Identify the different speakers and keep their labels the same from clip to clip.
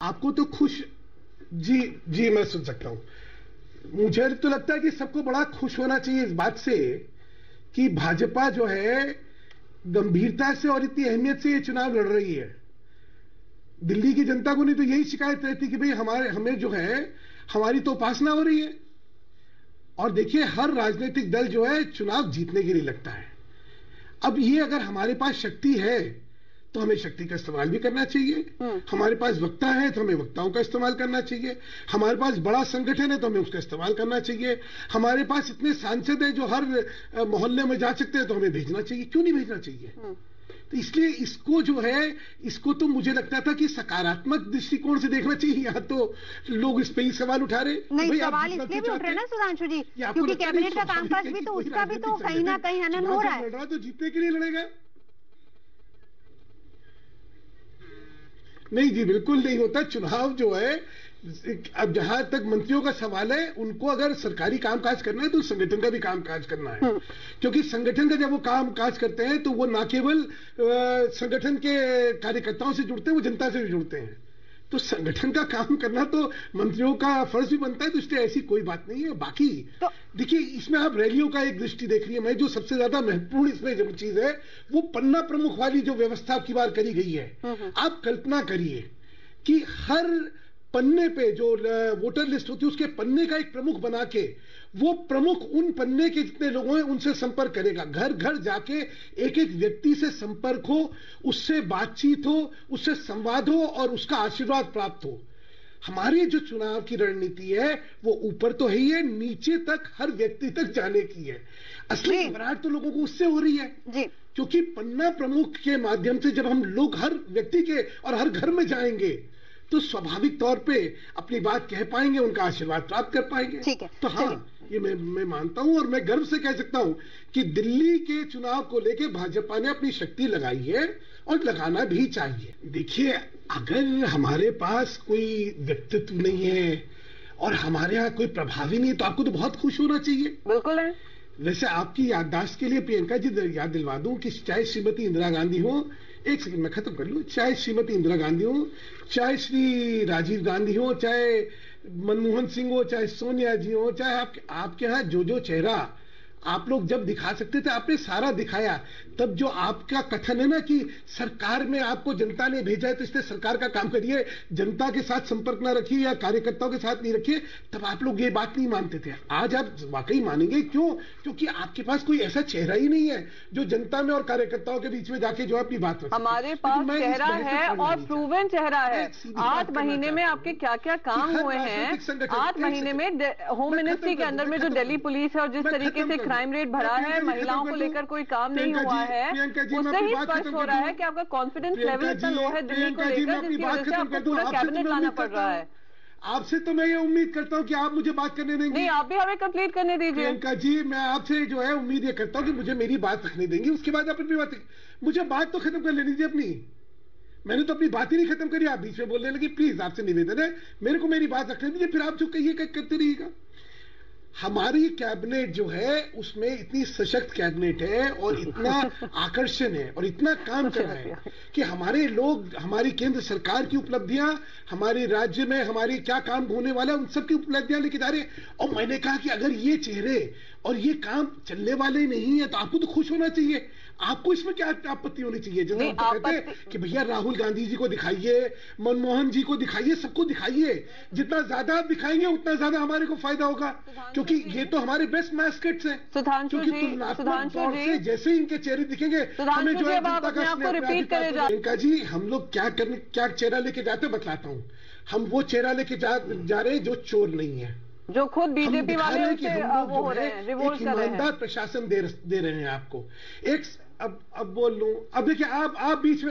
Speaker 1: आपको तो खुश, जी जी मैं सुन सकता हूं। मुझे तो लगता है कि सबको बड़ा खुश होना चाहिए इस बात से कि भाजपा जो है गंभीरता से और इतनी अहमियत से ये चुनाव लड़ रही है। दिल्ली की जनता को नहीं तो यही शिकायत रहती कि भाई हमें जो है हमारी तो उपासना हो रही है। और देखिए हर राजनीतिक दल जो है चुनाव जीतने के लिए लगता है। अब ये अगर हमारे पास शक्ति है तो हमें शक्ति का इस्तेमाल भी करना चाहिए। हमारे पास वक्ता है तो हमें वक्ताओं का इस्तेमाल करना चाहिए। हमारे पास बड़ा संगठन है तो हमें उसका इस्तेमाल करना चाहिए। हमारे पास इतने सांसद हैं जो हर मोहल्ले में जा सकते हैं तो हमें भेजना चाहिए। क्यों नहीं भेजना चाहिए? तो इसलिए इसको जो है, इसको तो मुझे लगता था कि सकारात्मक दृष्टिकोण से देखना चाहिए। यहाँ तो लोग इस पे ही सवाल उठा रहे
Speaker 2: नहीं, सवाल इसलिए भी उठ रहे ना सुधांशु जी, क्योंकि कैबिनेट का कामकाज भी तो उसका भी तो कहीं ना कहीं हनन हो रहा है।
Speaker 1: तो जीतने के लिए लड़ेगा? नहीं जी, बिल्कुल नहीं होता। चुनाव जो है, अब जहां तक मंत्रियों का सवाल है, उनको अगर सरकारी कामकाज करना है तो संगठन का भी कामकाज करना है। क्योंकि संगठन का जब वो कामकाज करते हैं तो वो ना केवल संगठन के कार्यकर्ताओं से जुड़ते हैं, वो जनता से भी जुड़ते हैं। तो संगठन का काम करना तो मंत्रियों का फर्ज भी बनता है। तो इसलिए ऐसी कोई बात नहीं है। बाकी तो देखिए, इसमें आप रैलियों का एक दृष्टि देख रही है। मैं जो सबसे ज्यादा महत्वपूर्ण इसमें जो चीज है वो पन्ना प्रमुख वाली जो व्यवस्था की बार करी गई है। आप कल्पना करिए कि हर पन्ने पे जो वोटर लिस्ट होती है उसके पन्ने का एक प्रमुख बना के वो प्रमुख उन पन्ने के जितने लोग हैं उनसे संपर्क करेगा। घर घर जाके एक एक व्यक्ति से संपर्क हो, उससे बातचीत हो, उससे संवाद हो और उसका आशीर्वाद प्राप्त हो। हमारी जो चुनाव की रणनीति है वो ऊपर तो है ही है, नीचे तक हर व्यक्ति तक जाने की है। असली घबराहट तो लोगों को उससे हो रही है जी। क्योंकि पन्ना प्रमुख के माध्यम से जब हम लोग हर व्यक्ति के और हर घर में जाएंगे तो स्वाभाविक तौर पे अपनी बात कह पाएंगे, उनका आशीर्वाद प्राप्त कर पाएंगे।
Speaker 2: ठीक है,
Speaker 1: तो हाँ, ये मैं मानता हूं और मैं गर्व से कह सकता हूं कि दिल्ली के चुनाव को लेके भाजपा ने अपनी शक्ति लगाई है और लगाना भी चाहिए। देखिए, अगर हमारे पास कोई व्यक्तित्व नहीं है और हमारे यहाँ कोई प्रभावी नहीं है तो आपको तो बहुत खुश होना चाहिए।
Speaker 2: बिल्कुल है।
Speaker 1: वैसे आपकी याददाश्त के लिए प्रियंका जी याद दिलवा दूं कि चाहे श्रीमती इंदिरा गांधी हो, एक सेकंड मैं खत्म कर लूं, चाहे श्रीमती इंदिरा गांधी हो, चाहे श्री राजीव गांधी हो, चाहे मनमोहन सिंह हो, चाहे सोनिया जी हो, चाहे आपके यहाँ जो चेहरा आप लोग जब दिखा सकते थे आपने सारा दिखाया। तब जो आपका कथन है ना कि सरकार में आपको जनता ने भेजा है तो इसलिए सरकार का काम करिए, जनता के साथ संपर्क ना रखिए या कार्यकर्ताओं के साथ नहीं रखिए, तब आप लोग ये बात नहीं मानते थे। आज आप वाकई मानेंगे। क्यों? क्योंकि आपके पास कोई ऐसा चेहरा ही नहीं है जो जनता में और कार्यकर्ताओं के बीच में जाके जो अपनी बात रखे।
Speaker 3: हमारे पास चेहरा है और प्रूवन चेहरा है। 8 महीने में आपके क्या क्या काम हुए हैं। 8 महीने में होम मिनिस्ट्री के अंदर में जो दिल्ली पुलिस है और जिस तरीके से क्राइम रेट भरा है, महिलाओं को लेकर कोई काम नहीं हुआ है, उससे ही स्पष्ट हो रहा है कि आपका कॉन्फिडेंस लेवल इतना लो है दिल्ली को लेकर, जिसकी वजह से आपको पूरा कैबिनेट लाना पड़ रहा है।
Speaker 1: आपसे तो मैं ये उम्मीद करता हूं कि आप मुझे बात करने देंगे।
Speaker 3: नहीं, आप भी हमें कंप्लीट करने दीजिए।
Speaker 1: प्रियंका जी, मैं आपसे जो है उम्मीद ये करता हूं कि मुझे मेरी बात रखने देंगी, उसके बाद आप अपनी बात, मुझे बात तो खत्म कर लेनी दीजिए अपनी। मैंने तो अपनी बात ही नहीं खत्म करी, आप बीच में बोलने लगी। प्लीज आपसे निवेदन है, मेरे को मेरी बात रखने दीजिए, फिर आप जो कहिए करते रहिएगा। हमारी कैबिनेट जो है उसमें इतनी सशक्त कैबिनेट है और इतना आकर्षण है और इतना काम कर रहा है कि हमारे लोग, हमारी केंद्र सरकार की उपलब्धियां, हमारे राज्य में हमारी क्या काम होने वाला है, उन सब की उपलब्धियां लेके जा रहे हैं। और मैंने कहा कि अगर ये चेहरे और ये काम चलने वाले नहीं है तो आपको तो खुश होना चाहिए। आपको इसमें क्या आपत्ति होनी चाहिए? जैसे हम तो कहते हैं कि भैया राहुल गांधी जी को दिखाइए, मनमोहन जी को दिखाइए, सबको दिखाइए। जितना ज्यादा आप दिखाएंगे उतना ज्यादा हमारे को फायदा होगा, क्योंकि ये तो हमारे बेस्ट मैस्केट्स हैं। क्योंकि तुलनात्मक तौर से जैसे ही इनके चेहरे दिखेंगे हमें जो है जनता का इनका जी, हम लोग क्या चेहरा लेके जाते बतलाता हूँ। हम वो चेहरा लेके जा रहे हैं जो चोर नहीं है,
Speaker 3: जो खुद बीजेपी वाले वो हो रहे हैं, रिवोल्ट कर रहे हैं।
Speaker 1: ईमानदार प्रशासन दे रहे हैं आपको। एक अब बोल लूं, अब देखिए आप बीच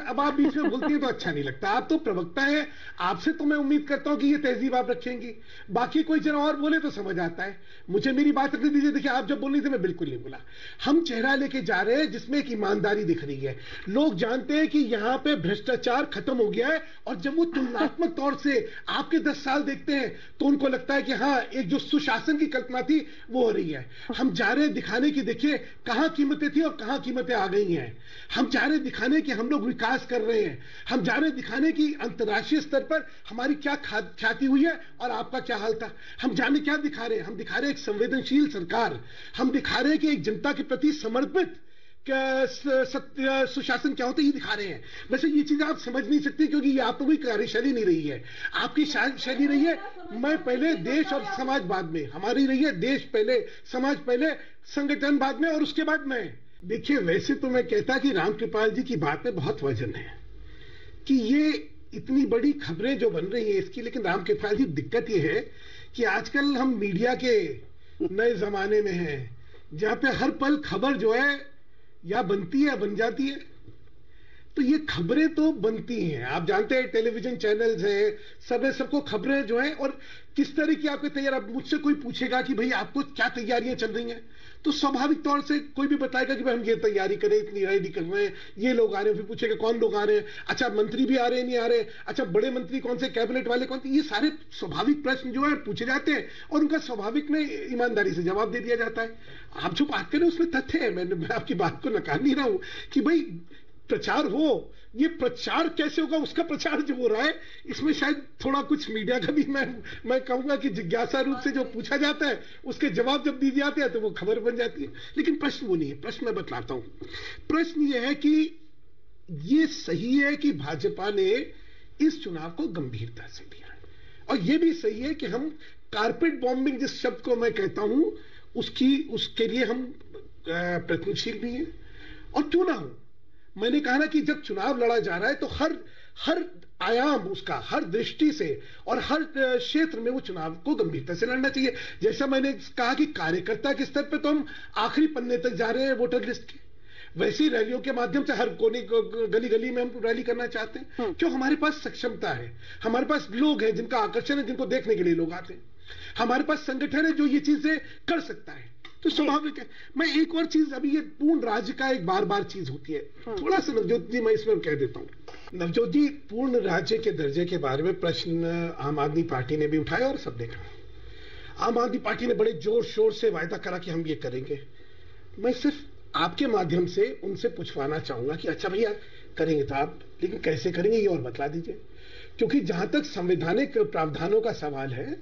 Speaker 1: में बोलती हैं तो अच्छा नहीं लगता। आप तो प्रवक्ता हैं, आपसे तो मैं उम्मीद करता हूं कि ये तहजीब आप रखेंगी। बाकी कोई जरा और बोले तो समझ आता है। मुझे मेरी बात रखने दीजिए। देखिए, आप जब बोल रही थी मैं बिल्कुल नहीं बोला। हम चेहरा लेके जा रहे हैं जिसमें एक ईमानदारी दिख रही है। लोग जानते हैं कि यहाँ पे भ्रष्टाचार खत्म हो गया है, और जब वो तुलनात्मक तौर से आपके 10 साल देखते हैं तो उनको लगता है कि हाँ, एक जो सुशासन की कल्पना थी वो हो रही है। हम जा रहे हैं दिखाने की, देखिए कहाँ कीमतें थी और कहाँ कीमतें आ गई नहीं है। हम चाह रहे दिखाने कि हम लोग विकास कर रहे हैं, हम चाह रहे दिखाने कि अंतर्राष्ट्रीय स्तर पर हमारी क्या ख्याति हुई है और आपका क्या हाल था। हम जाने क्या दिखा रहे हैं, हम दिखा रहे हैं एक संवेदनशील सरकार, हम दिखा रहे हैं कि एक जनता के प्रति समर्पित सत्य सुशासन क्या होता है, ये दिखा रहे हैं। वैसे ये चीजें आप समझ नहीं सकती क्योंकि ये आप कोई कार्यशैली नहीं रही है, आपकी शैली रही है मैं पहले देश और समाज बाद में, हमारी रही है देश पहले समाज पहले संगठन बाद में और उसके बाद में। देखिए वैसे तो मैं कहता कि रामकृपाल जी की बात में बहुत वजन है कि ये इतनी बड़ी खबरें जो बन रही है इसकी, लेकिन रामकृपाल जी दिक्कत ये है कि आजकल हम मीडिया के नए जमाने में हैं जहां पे हर पल खबर जो है या बनती है या बन जाती है। तो ये खबरें तो बनती हैं, आप जानते हैं टेलीविजन चैनल्स हैं, सबको खबरें जो हैं, और किस तरह की आपकी तैयारी। अब मुझसे कोई पूछेगा कि भाई आपको क्या तैयारियां चल रही हैं, तो स्वाभाविक तौर से कोई भी बताएगा कि भाई हम ये तैयारी करें, इतनी रेडी कर रहे हैं, ये लोग आ रहे हैं। फिर पूछेगा कौन लोग आ रहे हैं, अच्छा मंत्री भी आ रहे हैं नहीं आ रहे, अच्छा बड़े मंत्री कौन से, कैबिनेट वाले कौन से, ये सारे स्वाभाविक प्रश्न जो है पूछे जाते हैं और उनका स्वाभाविक में ईमानदारी से जवाब दे दिया जाता है। आप जो बात करें उसमें तथ्य है, मैं आपकी बात को नकार नहीं रहा हूं कि भाई प्रचार हो, ये प्रचार कैसे होगा, उसका प्रचार जो हो रहा है इसमें शायद थोड़ा कुछ मीडिया का भी मैं कहूंगा कि जिज्ञासा रूप से जो पूछा जाता है उसके जवाब जब दिए जाते हैं तो वो खबर बन जाती है। लेकिन प्रश्न वो नहीं है, प्रश्न मैं बतलाता हूं। प्रश्न ये है कि ये सही है कि भाजपा ने इस चुनाव को गंभीरता से लिया है, और ये भी सही है कि हम कारपेट बॉम्बिंग जिस शब्द को मैं कहता हूं उसके लिए हम प्रयत्नशील भी हैं। और क्यों ना हो, मैंने कहा ना कि जब चुनाव लड़ा जा रहा है तो हर आयाम उसका, हर दृष्टि से और हर क्षेत्र में वो चुनाव को गंभीरता से लड़ना चाहिए। जैसा मैंने कहा कि कार्यकर्ता के स्तर पे तो हम आखिरी पन्ने तक जा रहे हैं वोटर लिस्ट के, वैसी रैलियों के माध्यम से हर कोने गली गली में हम रैली करना चाहते हैं। क्यों? हमारे पास सक्षमता है, हमारे पास लोग हैं जिनका आकर्षण है, जिनको देखने के लिए लोग आते हैं, हमारे पास संगठन है जो ये चीजें कर सकता है। तो स्वाभाविक है। मैं एक और चीज, अभी ये पूर्ण राज्य का एक बार चीज होती है, थोड़ा सा नवजोत जी मैं इसमें कह देता हूं। नवजोत जी, पूर्ण राज्य के दर्जे के बारे में प्रश्न आम आदमी पार्टी ने भी उठाया और सब देखा। आम आदमी पार्टी ने बड़े जोर शोर से वायदा करा कि हम ये करेंगे। मैं सिर्फ आपके माध्यम से उनसे पूछवाना चाहूंगा कि अच्छा भैया करेंगे तो आप, लेकिन कैसे करेंगे ये और बतला दीजिए। क्योंकि जहां तक संवैधानिक प्रावधानों का सवाल है,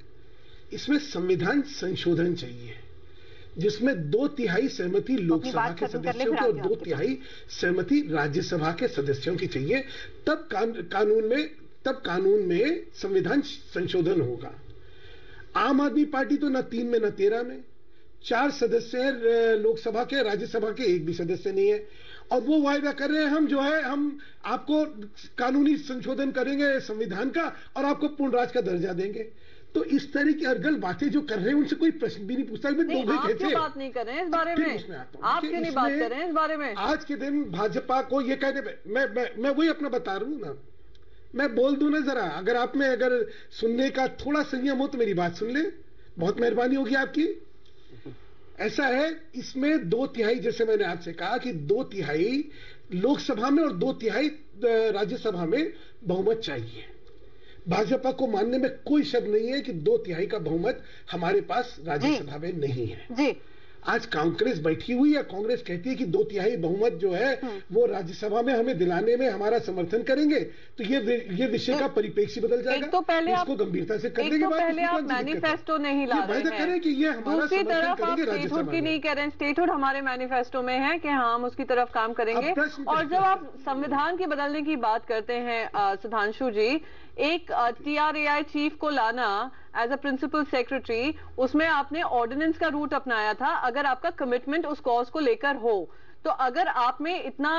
Speaker 1: इसमें संविधान संशोधन चाहिए जिसमें 2/3 सहमति लोकसभा के सदस्यों की और 2/3 सहमति राज्यसभा के सदस्यों की चाहिए, तब कानून में संविधान संशोधन होगा। आम आदमी पार्टी तो न 3 में न 13 में, 4 सदस्य हैं लोकसभा के, राज्यसभा के 1 भी सदस्य नहीं है, और वो वायदा कर रहे हैं हम आपको कानूनी संशोधन करेंगे संविधान का और आपको पूर्ण राज का दर्जा देंगे। तो इस तरह की अर्गल बातें जो कर रहे हैं उनसे कोई प्रश्न भी नहीं पूछता।
Speaker 3: नहीं, आप क्यों बात नहीं कर रहे हैं इस बारे में? आप क्यों नहीं बात कर रहे हैं इस बारे में?
Speaker 1: आज के दिन भाजपा को ये कहने पे मैं वही अपना बता रहा हूं ना, मैं बोल दूं ना जरा, अगर सुनने का थोड़ा संयम हो तो मेरी बात सुन ले, बहुत मेहरबानी होगी आपकी। ऐसा है, इसमें 2/3, जैसे मैंने आपसे कहा कि 2/3 लोकसभा में और 2/3 राज्यसभा में बहुमत चाहिए। भाजपा को मानने में कोई शक नहीं है कि 2/3 का बहुमत हमारे पास राज्यसभा में नहीं है जी। आज कांग्रेस बैठी हुई है, कांग्रेस कहती है कि 2/3 बहुमत जो है वो राज्यसभा में हमें दिलाने में हमारा समर्थन करेंगे, तो ये विषय का परिप्रेक्ष्य बदल जाएगा।
Speaker 3: तो पहले
Speaker 1: इसको गंभीरता से करने के बाद
Speaker 3: पहले आप मैनिफेस्टो नहीं ला रहे हैं,
Speaker 1: करें कि ये हमारा
Speaker 3: दूसरी तरफ आप स्टेटहुड की नहीं कह रहे हैं। स्टेटहुड हमारे मैनिफेस्टो में है कि हम उसकी तरफ काम करेंगे। और जब आप संविधान के बदलने की बात करते हैं सुधांशु जी, एक TRAI चीफ को लाना एज अ प्रिंसिपल सेक्रेटरी, उसमें आपने ऑर्डिनेंस का रूट अपनाया था। अगर आपका कमिटमेंट उस कॉज को लेकर हो, तो अगर आप में इतना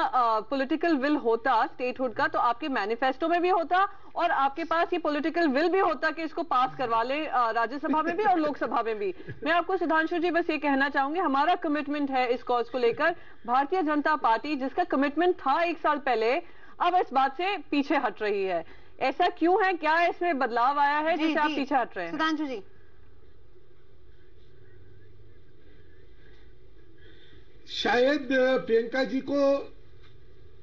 Speaker 3: पॉलिटिकल विल होता स्टेटहुड का, तो आपके मैनिफेस्टो में भी होता और आपके पास ये पॉलिटिकल विल भी होता कि इसको पास करवा ले राज्यसभा में भी और लोकसभा में भी। मैं आपको सुधांशु जी बस ये कहना चाहूंगी, हमारा कमिटमेंट है इस कॉज को लेकर। भारतीय जनता पार्टी जिसका कमिटमेंट था 1 साल पहले, अब इस बात से पीछे हट रही है। ऐसा क्यों है? क्या इसमें बदलाव आया है जिससे आप पीछे हट रहे हैं?
Speaker 2: सुधांशु जी,
Speaker 1: शायद प्रियंका जी को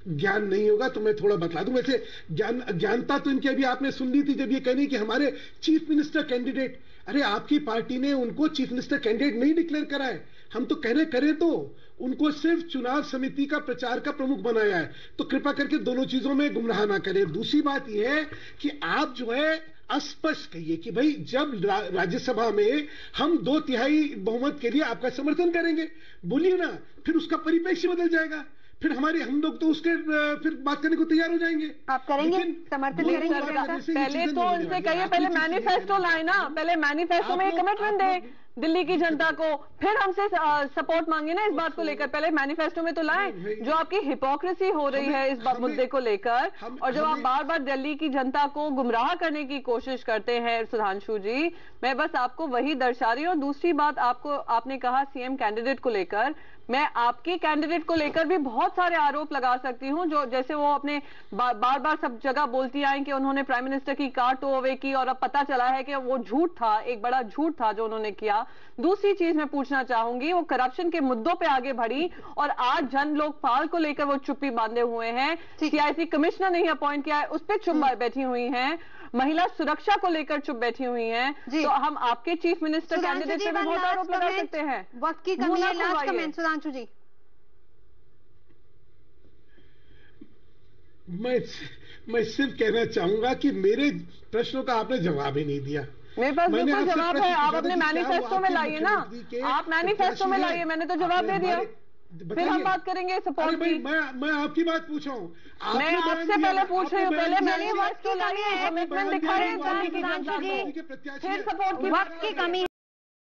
Speaker 1: ज्ञान नहीं होगा तो मैं थोड़ा बतला दूं। वैसे ज्ञानता तो इनकी अभी आपने सुन ली थी जब ये कहनी कि हमारे चीफ मिनिस्टर कैंडिडेट, अरे आपकी पार्टी ने उनको चीफ मिनिस्टर कैंडिडेट नहीं डिक्लेयर करा है। हम तो कह रहे करें तो उनको सिर्फ चुनाव समिति का प्रचार का प्रमुख बनाया है। तो कृपा करके दोनों चीजों में गुमराह ना करें। दूसरी बात यह है कि आप जो है स्पष्ट कहिए कि भाई जब राज्यसभा में हम 2/3 बहुमत के लिए आपका समर्थन करेंगे, बोलिए ना, फिर उसका परिप्रेक्ष्य बदल जाएगा, फिर हम लोग तो उसके फिर बात करने को तैयार हो जाएंगे।
Speaker 2: आप करेंगे, समर्थन करेंगे?
Speaker 3: पहले तो उनसे कहिए, पहले मैनिफेस्टो लाए ना, पहले मैनिफेस्टो में कमिटमेंट दे दिल्ली की जनता को, फिर हमसे सपोर्ट मांगे ना इस बात को लेकर। पहले मैनिफेस्टो में तो लाएं। जो आपकी हिपोक्रेसी हो रही है इस मुद्दे को लेकर, और जो आप बार बार दिल्ली की जनता को गुमराह करने की कोशिश करते हैं सुधांशु जी, मैं बस आपको वही दर्शा रही हूँ। दूसरी बात, आपने कहा सीएम कैंडिडेट को लेकर, मैं आपके कैंडिडेट को लेकर भी बहुत सारे आरोप लगा सकती हूं, जो जैसे वो अपने बार बार सब जगह बोलती आई कि उन्होंने प्राइम मिनिस्टर की कार टो अवे की, और अब पता चला है कि वो झूठ था, एक बड़ा झूठ था जो उन्होंने किया। दूसरी चीज मैं पूछना चाहूंगी, वो करप्शन के मुद्दों पे आगे बढ़ी और आज जन लोकपाल को लेकर वो चुप्पी बांधे हुए हैं, सीआईसी कमिश्नर नहीं अपॉइंट किया है उस पर चुप बैठी हुई हैं, महिला सुरक्षा को लेकर चुप बैठी हुई हैं। तो हम आपके चीफ मिनिस्टर कैंडिडेट पे बहुत आरोप लगा सकते हैं।
Speaker 2: वक्त की कमी है, लास्ट कमेंट सुधांशु जी।
Speaker 1: मैं सिर्फ कहना चाहूंगा कि मेरे प्रश्नों का आपने जवाब ही नहीं दिया।
Speaker 3: मेरे पास बिल्कुल जवाब है, आप अपने मैनिफेस्टो में लाइए ना, आप मैनिफेस्टो में लाइए, मैंने तो जवाब दे दिया। फिर हम बात करेंगे सपोर्ट की।
Speaker 1: मैं आपकी बात पूछ रहा हूँ,
Speaker 3: मैं आपसे पहले पूछ रही हूँ, पहले मैंने वक्त की कमी है, कमिटमेंट दिखा रहे हैं, फिर सपोर्ट की
Speaker 2: वक्त की कमी